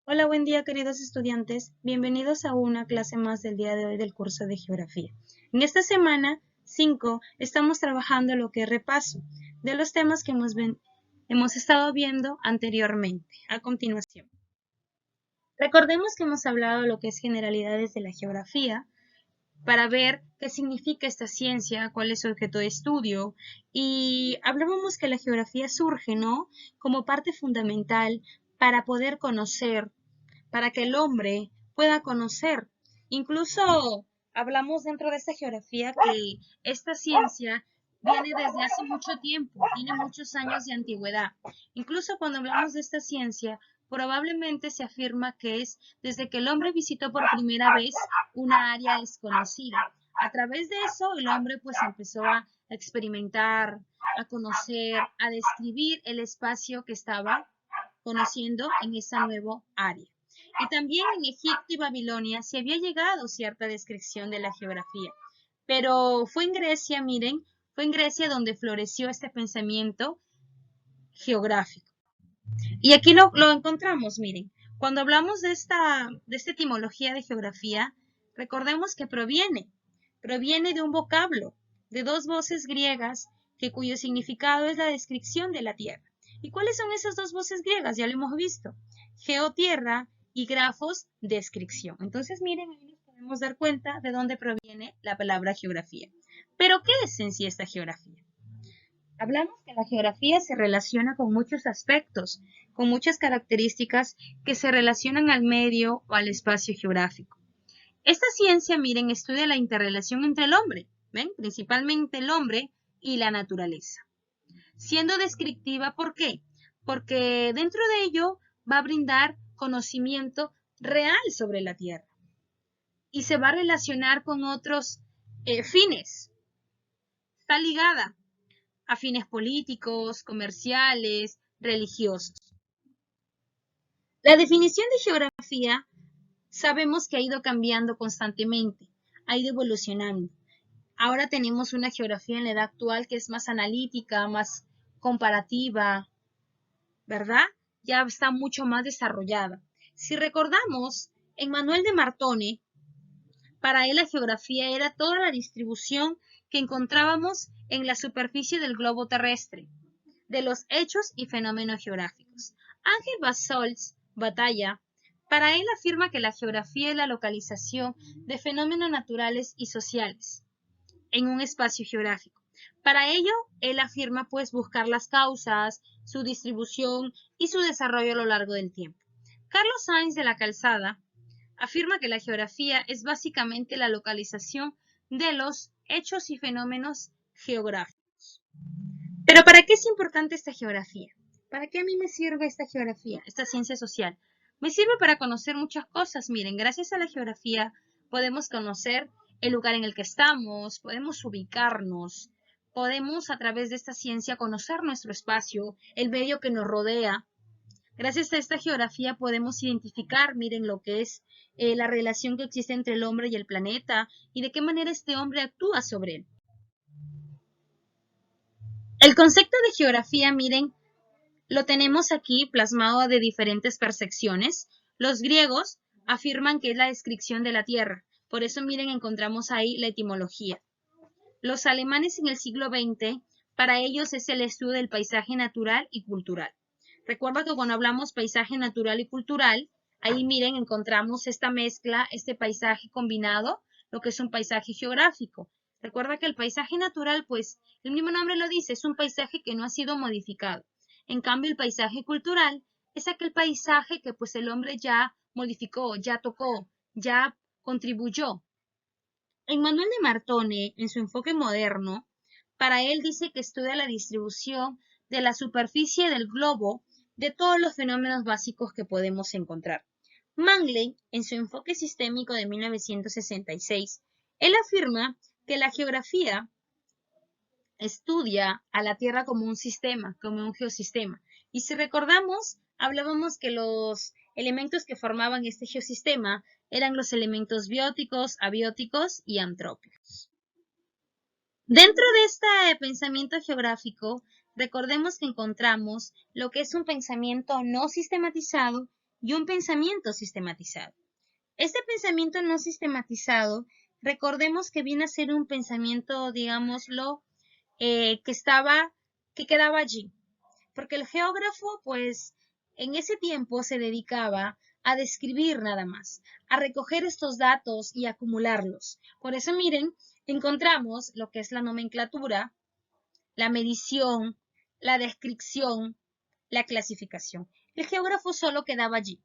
Hola, buen día queridos estudiantes. Bienvenidos a una clase más del día de hoy del curso de Geografía. En esta semana 5 estamos trabajando lo que es repaso de los temas que hemos estado viendo anteriormente. A continuación, recordemos que hemos hablado de lo que es generalidades de la geografía para ver qué significa esta ciencia, cuál es su objeto de estudio y hablábamos que la geografía surge, ¿no?, como parte fundamental para poder conocer, para que el hombre pueda conocer. Incluso hablamos dentro de esta geografía que esta ciencia viene desde hace mucho tiempo, tiene muchos años de antigüedad. Incluso cuando hablamos de esta ciencia, probablemente se afirma que es desde que el hombre visitó por primera vez una área desconocida. A través de eso, el hombre pues empezó a experimentar, a conocer, a describir el espacio que estaba conociendo en esa nueva área. Y también en Egipto y Babilonia se había llegado cierta descripción de la geografía. Pero fue en Grecia, miren, fue en Grecia donde floreció este pensamiento geográfico. Y aquí lo encontramos, miren. Cuando hablamos de esta etimología de geografía, recordemos que proviene de un vocablo, de dos voces griegas, cuyo significado es la descripción de la tierra. ¿Y cuáles son esas dos voces griegas? Ya lo hemos visto. Geo, tierra, y grafos, descripción. Entonces, miren, ahí nos podemos dar cuenta de dónde proviene la palabra geografía. ¿Pero qué es en sí esta geografía? Hablamos que la geografía se relaciona con muchos aspectos, con muchas características que se relacionan al medio o al espacio geográfico. Esta ciencia, miren, estudia la interrelación entre el hombre, ¿ven? Principalmente el hombre y la naturaleza. Siendo descriptiva, ¿por qué? Porque dentro de ello va a brindar conocimiento real sobre la Tierra y se va a relacionar con otros fines. Está ligada a fines políticos, comerciales, religiosos. La definición de geografía sabemos que ha ido cambiando constantemente, ha ido evolucionando. Ahora tenemos una geografía en la edad actual que es más analítica, más comparativa, ¿verdad? Ya está mucho más desarrollada. Si recordamos, Emmanuel de Martone, para él la geografía era toda la distribución que encontrábamos en la superficie del globo terrestre, de los hechos y fenómenos geográficos. Ángel Basolz Batalla, para él afirma que la geografía es la localización de fenómenos naturales y sociales en un espacio geográfico. Para ello, él afirma pues buscar las causas, su distribución y su desarrollo a lo largo del tiempo. Carlos Sainz de la Calzada afirma que la geografía es básicamente la localización de los hechos y fenómenos geográficos. Pero ¿para qué es importante esta geografía? ¿Para qué a mí me sirve esta geografía, esta ciencia social? Me sirve para conocer muchas cosas. Miren, gracias a la geografía podemos conocer el lugar en el que estamos, podemos ubicarnos, podemos a través de esta ciencia conocer nuestro espacio, el medio que nos rodea. Gracias a esta geografía podemos identificar, miren, lo que es la relación que existe entre el hombre y el planeta y de qué manera este hombre actúa sobre él. El concepto de geografía, miren, lo tenemos aquí plasmado de diferentes percepciones. Los griegos afirman que es la descripción de la tierra. Por eso, miren, encontramos ahí la etimología. Los alemanes en el siglo XX, para ellos es el estudio del paisaje natural y cultural. Recuerda que cuando hablamos paisaje natural y cultural, ahí miren, encontramos esta mezcla, este paisaje combinado, lo que es un paisaje geográfico. Recuerda que el paisaje natural, pues, el mismo nombre lo dice, es un paisaje que no ha sido modificado. En cambio, el paisaje cultural es aquel paisaje que pues el hombre ya modificó, ya tocó, ya contribuyó. Emmanuel de Martone, en su enfoque moderno, para él dice que estudia la distribución de la superficie del globo de todos los fenómenos básicos que podemos encontrar. Mangley, en su enfoque sistémico de 1966, él afirma que la geografía estudia a la Tierra como un sistema, como un geosistema. Y si recordamos, hablábamos que los elementos que formaban este geosistema eran los elementos bióticos, abióticos y antrópicos. Dentro de este pensamiento geográfico, recordemos que encontramos lo que es un pensamiento no sistematizado y un pensamiento sistematizado. Este pensamiento no sistematizado, recordemos que viene a ser un pensamiento, digámoslo, que quedaba allí. Porque el geógrafo, pues, en ese tiempo se dedicaba a describir nada más, a recoger estos datos y acumularlos. Por eso, miren, encontramos lo que es la nomenclatura, la medición, la descripción, la clasificación. El geógrafo solo quedaba allí.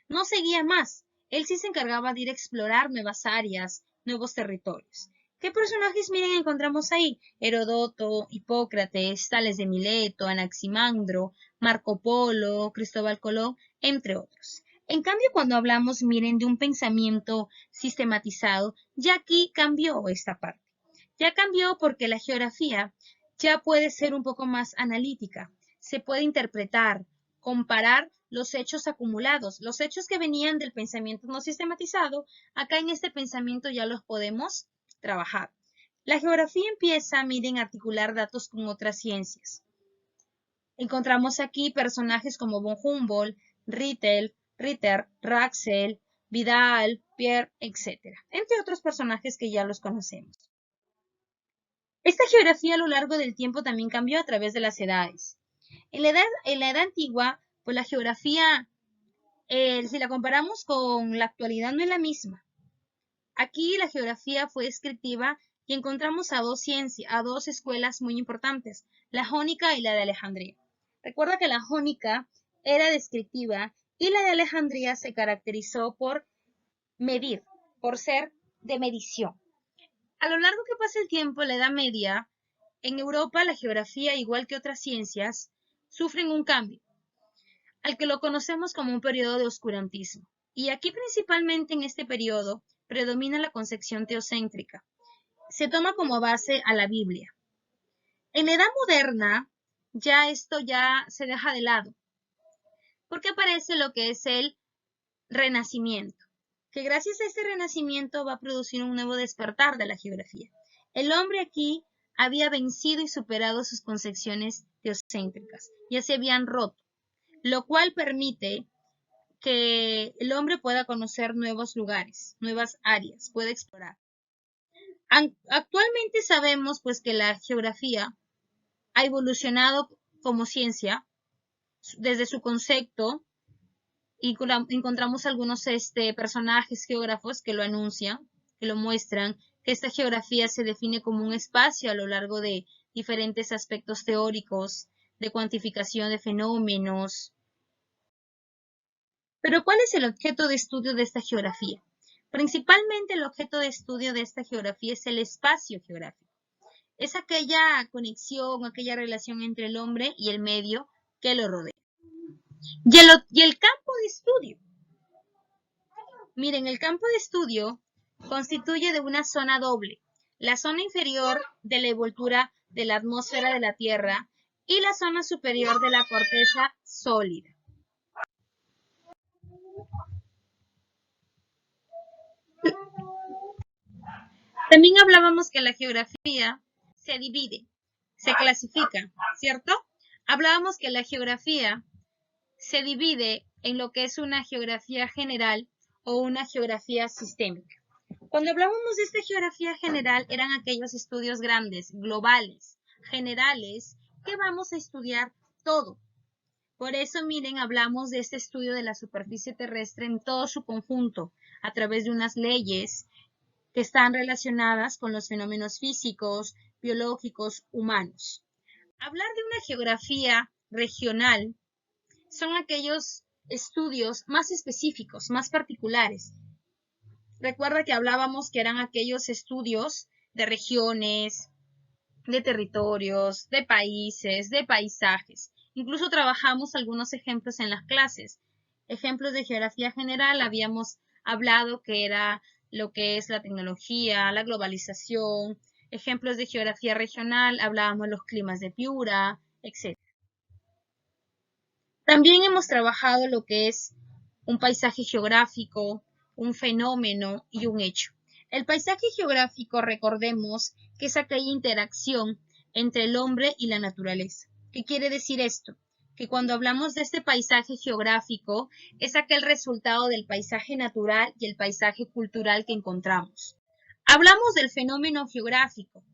No seguía más. Él sí se encargaba de ir a explorar nuevas áreas, nuevos territorios. ¿Qué personajes, miren, encontramos ahí? Heródoto, Hipócrates, Tales de Mileto, Anaximandro, Marco Polo, Cristóbal Colón, entre otros. En cambio, cuando hablamos, miren, de un pensamiento sistematizado, ya aquí cambió esta parte. Ya cambió porque la geografía ya puede ser un poco más analítica. Se puede interpretar, comparar los hechos acumulados, los hechos que venían del pensamiento no sistematizado, acá en este pensamiento ya los podemos trabajar. La geografía empieza, miren, a articular datos con otras ciencias. Encontramos aquí personajes como von Humboldt, Ritter, Raxel, Vidal, Pierre, etc. Entre otros personajes que ya los conocemos. Esta geografía a lo largo del tiempo también cambió a través de las edades. En la edad antigua, pues la geografía, si la comparamos con la actualidad, no es la misma. Aquí la geografía fue descriptiva y encontramos a dos escuelas muy importantes, la jónica y la de Alejandría. Recuerda que la jónica era descriptiva y la de Alejandría se caracterizó por medir, por ser de medición. A lo largo que pasa el tiempo, la Edad Media, en Europa la geografía, igual que otras ciencias, sufren un cambio, al que lo conocemos como un periodo de oscurantismo. Y aquí principalmente en este periodo predomina la concepción teocéntrica. Se toma como base a la Biblia. En la Edad Moderna, esto ya se deja de lado, porque aparece lo que es el Renacimiento, que gracias a este renacimiento va a producir un nuevo despertar de la geografía. El hombre aquí había vencido y superado sus concepciones teocéntricas, ya se habían roto, lo cual permite que el hombre pueda conocer nuevos lugares, nuevas áreas, pueda explorar. Actualmente sabemos pues que la geografía ha evolucionado como ciencia desde su concepto y encontramos algunos personajes geógrafos que lo anuncian, que lo muestran, que esta geografía se define como un espacio a lo largo de diferentes aspectos teóricos, de cuantificación de fenómenos. Pero ¿cuál es el objeto de estudio de esta geografía? Principalmente el objeto de estudio de esta geografía es el espacio geográfico. Es aquella conexión, aquella relación entre el hombre y el medio que lo rodea. Y el campo de estudio. Miren, el campo de estudio constituye de una zona doble. La zona inferior de la envoltura de la atmósfera de la Tierra y la zona superior de la corteza sólida. También hablábamos que la geografía se divide, se clasifica, ¿cierto? Hablábamos que la geografía se divide en lo que es una geografía general o una geografía sistémica. Cuando hablábamos de esta geografía general, eran aquellos estudios grandes, globales, generales, que vamos a estudiar todo. Por eso, miren, hablamos de este estudio de la superficie terrestre en todo su conjunto, a través de unas leyes que están relacionadas con los fenómenos físicos, biológicos, humanos. Hablar de una geografía regional son aquellos estudios más específicos, más particulares. Recuerda que hablábamos que eran aquellos estudios de regiones, de territorios, de países, de paisajes. Incluso trabajamos algunos ejemplos en las clases. Ejemplos de geografía general, habíamos hablado que era lo que es la tecnología, la globalización. Ejemplos de geografía regional, hablábamos de los climas de Piura, etc. También hemos trabajado lo que es un paisaje geográfico, un fenómeno y un hecho. El paisaje geográfico, recordemos que es aquella interacción entre el hombre y la naturaleza. ¿Qué quiere decir esto? que cuando hablamos de este paisaje geográfico es aquel resultado del paisaje natural y el paisaje cultural que encontramos. Hablamos del fenómeno geográfico,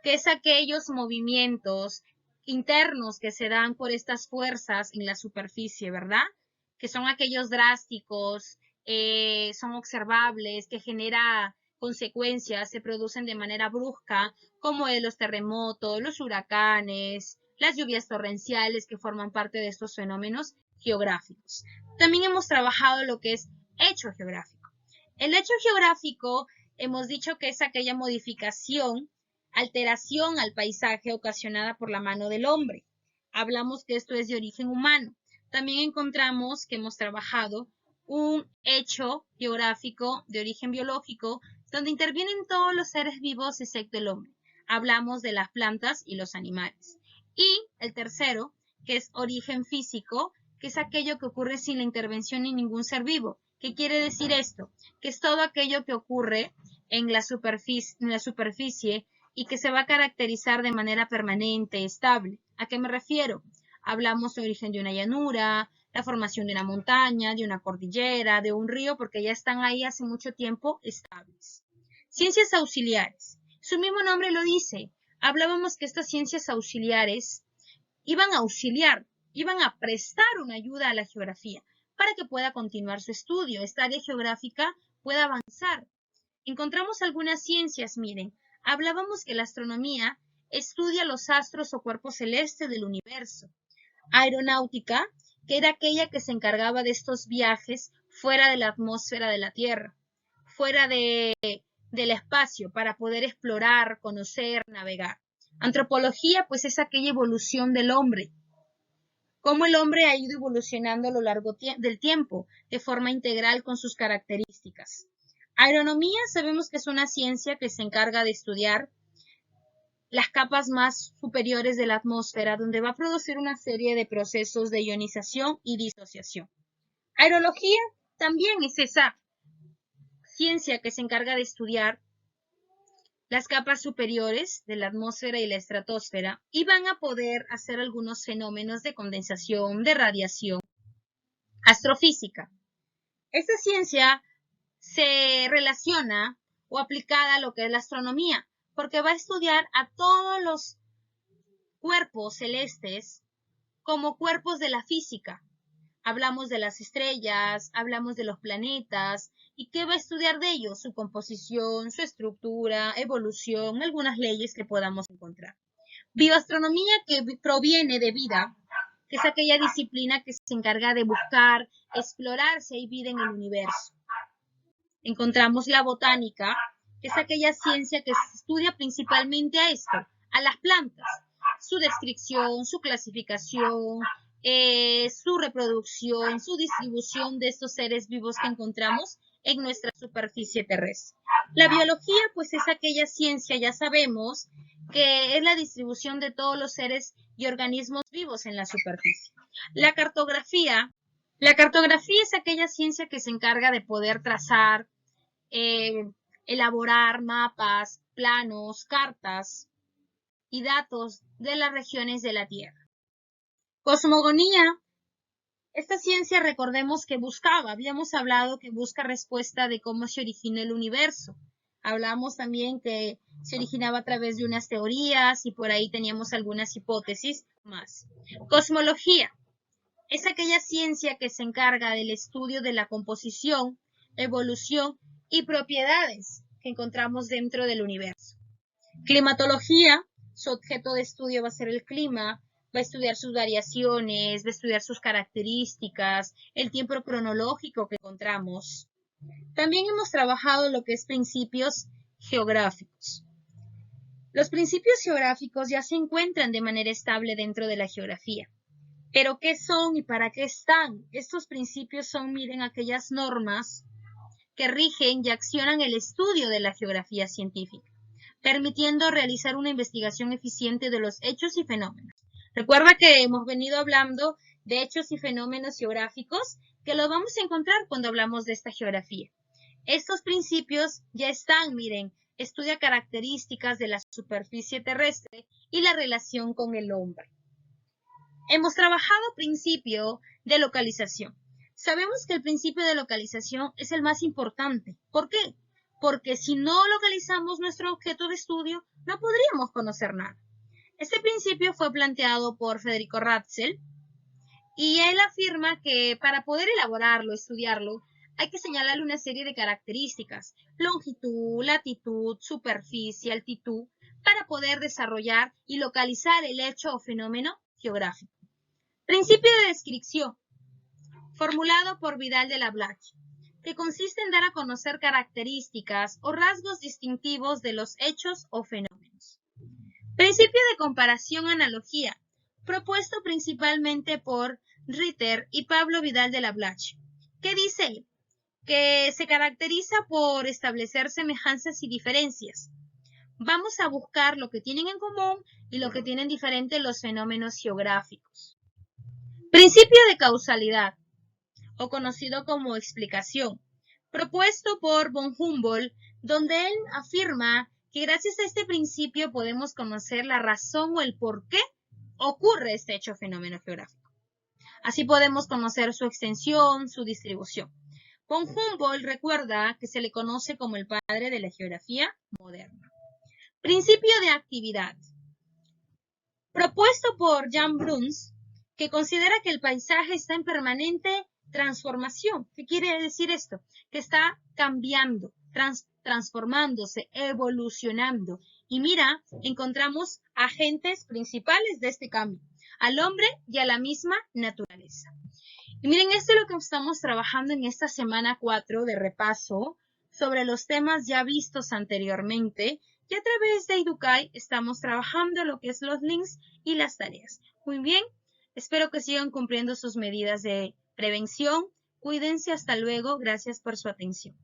que es aquellos movimientos internos que se dan por estas fuerzas en la superficie, ¿verdad? Que son aquellos drásticos, son observables, que genera consecuencias, se producen de manera brusca, como los terremotos, los huracanes, las lluvias torrenciales que forman parte de estos fenómenos geográficos. También hemos trabajado lo que es hecho geográfico. El hecho geográfico hemos dicho que es aquella modificación, alteración al paisaje ocasionada por la mano del hombre. Hablamos que esto es de origen humano. También encontramos que hemos trabajado un hecho geográfico de origen biológico donde intervienen todos los seres vivos excepto el hombre. Hablamos de las plantas y los animales. Y el tercero, que es origen físico, que es aquello que ocurre sin la intervención de ningún ser vivo. ¿Qué quiere decir esto? Que es todo aquello que ocurre en la superficie y que se va a caracterizar de manera permanente, estable. ¿A qué me refiero? Hablamos de origen de una llanura, la formación de una montaña, de una cordillera, de un río, porque ya están ahí hace mucho tiempo estables. Ciencias auxiliares. Su mismo nombre lo dice. Hablábamos que estas ciencias auxiliares iban a auxiliar, iban a prestar una ayuda a la geografía para que pueda continuar su estudio, esta área geográfica pueda avanzar. Encontramos algunas ciencias, miren, hablábamos que la astronomía estudia los astros o cuerpos celestes del universo. Aeronáutica, que era aquella que se encargaba de estos viajes fuera de la atmósfera de la Tierra, fuera del espacio, para poder explorar, conocer, navegar. Antropología, pues es aquella evolución del hombre, cómo el hombre ha ido evolucionando a lo largo del tiempo, de forma integral con sus características. Agronomía sabemos que es una ciencia que se encarga de estudiar las capas más superiores de la atmósfera, donde va a producir una serie de procesos de ionización y disociación. Aerología también es esa ciencia que se encarga de estudiar las capas superiores de la atmósfera y la estratosfera y van a poder hacer algunos fenómenos de condensación, de radiación. Astrofísica. Esta ciencia se relaciona o aplicada a lo que es la astronomía, porque va a estudiar a todos los cuerpos celestes como cuerpos de la física. Hablamos de las estrellas, hablamos de los planetas, ¿y qué va a estudiar de ellos? Su composición, su estructura, evolución, algunas leyes que podamos encontrar. Bioastronomía, que proviene de vida, que es aquella disciplina que se encarga de buscar, explorar si hay vida en el universo. Encontramos la botánica, que es aquella ciencia que se estudia principalmente a esto, a las plantas, su descripción, su clasificación, su reproducción, su distribución de estos seres vivos que encontramos en nuestra superficie terrestre. La biología, pues es aquella ciencia, ya sabemos, que es la distribución de todos los seres y organismos vivos en la superficie. La cartografía es aquella ciencia que se encarga de poder trazar, elaborar mapas, planos, cartas y datos de las regiones de la Tierra. Cosmogonía. Esta ciencia, recordemos que habíamos hablado que busca respuesta de cómo se origina el universo. Hablamos también que se originaba a través de unas teorías y por ahí teníamos algunas hipótesis más. Cosmología es aquella ciencia que se encarga del estudio de la composición, evolución y propiedades que encontramos dentro del universo. Climatología, su objeto de estudio va a ser el clima, va a estudiar sus variaciones, va a estudiar sus características, el tiempo cronológico que encontramos. También hemos trabajado lo que es principios geográficos. Los principios geográficos ya se encuentran de manera estable dentro de la geografía. ¿Pero qué son y para qué están? Estos principios son, miren, aquellas normas que rigen y accionan el estudio de la geografía científica, permitiendo realizar una investigación eficiente de los hechos y fenómenos. Recuerda que hemos venido hablando de hechos y fenómenos geográficos que los vamos a encontrar cuando hablamos de esta geografía. Estos principios ya están, miren, estudia características de la superficie terrestre y la relación con el hombre. Hemos trabajado principio de localización. Sabemos que el principio de localización es el más importante. ¿Por qué? Porque si no localizamos nuestro objeto de estudio, no podríamos conocer nada. Este principio fue planteado por Federico Ratzel y él afirma que para poder elaborarlo, estudiarlo, hay que señalarle una serie de características: longitud, latitud, superficie, altitud, para poder desarrollar y localizar el hecho o fenómeno geográfico. Principio de descripción, formulado por Vidal de la Blache, que consiste en dar a conocer características o rasgos distintivos de los hechos o fenómenos. Principio de comparación-analogía, propuesto principalmente por Ritter y Pablo Vidal de la Blache. ¿Qué dice él? Que se caracteriza por establecer semejanzas y diferencias. Vamos a buscar lo que tienen en común y lo que tienen diferente los fenómenos geográficos. Principio de causalidad, o conocido como explicación, propuesto por von Humboldt, donde él afirma que gracias a este principio podemos conocer la razón o el por qué ocurre este hecho o fenómeno geográfico. Así podemos conocer su extensión, su distribución. Von Humboldt recuerda que se le conoce como el padre de la geografía moderna. Principio de actividad, propuesto por Jan Bruns, que considera que el paisaje está en permanente transformación. ¿Qué quiere decir esto? Que está cambiando, transformándose, evolucionando. Y mira, encontramos agentes principales de este cambio, al hombre y a la misma naturaleza. Y miren, esto es lo que estamos trabajando en esta semana 4 de repaso sobre los temas ya vistos anteriormente, y a través de Educay estamos trabajando lo que es los links y las tareas. Muy bien, espero que sigan cumpliendo sus medidas de prevención. Cuídense, hasta luego. Gracias por su atención.